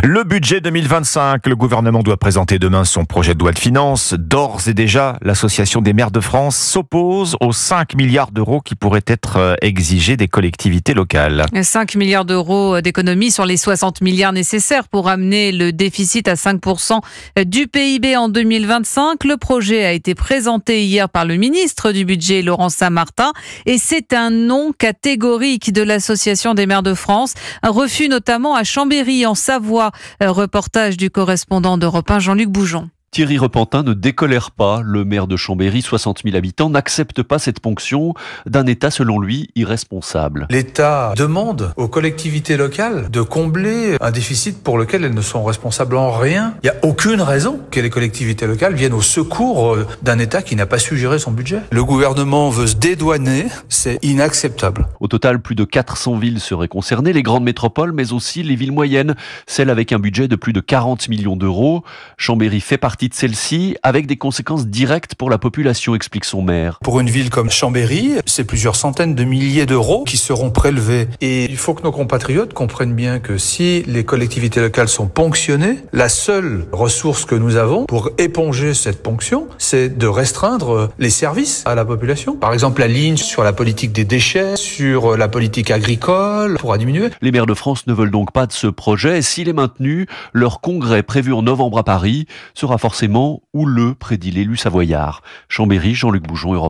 Le budget 2025, le gouvernement doit présenter demain son projet de loi de finances. D'ores et déjà, l'Association des maires de France s'oppose aux 5 milliards d'euros qui pourraient être exigés des collectivités locales. 5 milliards d'euros d'économies sur les 60 milliards nécessaires pour amener le déficit à 5% du PIB en 2025. Le projet a été présenté hier par le ministre du Budget, Laurent Saint-Martin, et c'est un non catégorique de l'Association des maires de France. Un refus notamment à Chambéry, en Savoie. Reportage du correspondant d'Europe 1, Jean-Luc Boujon. Thierry Repentin ne décolère pas. Le maire de Chambéry, 60 000 habitants, n'accepte pas cette ponction d'un État, selon lui, irresponsable. L'État demande aux collectivités locales de combler un déficit pour lequel elles ne sont responsables en rien. Il n'y a aucune raison que les collectivités locales viennent au secours d'un État qui n'a pas su gérer son budget. Le gouvernement veut se dédouaner, c'est inacceptable. Au total, plus de 400 villes seraient concernées, les grandes métropoles, mais aussi les villes moyennes, celles avec un budget de plus de 40 millions d'euros. Chambéry fait partie de celle-ci, avec des conséquences directes pour la population, explique son maire. Pour une ville comme Chambéry, c'est plusieurs centaines de milliers d'euros qui seront prélevés. Et il faut que nos compatriotes comprennent bien que si les collectivités locales sont ponctionnées, la seule ressource que nous avons pour éponger cette ponction, c'est de restreindre les services à la population. Par exemple, la ligne sur la politique des déchets, sur la politique agricole, pourra diminuer. Les maires de France ne veulent donc pas de ce projet. Et s'il est maintenu, leur congrès prévu en novembre à Paris sera forcément houleux, prédit l'élu savoyard. Chambéry, Jean-Luc Boujon, Europe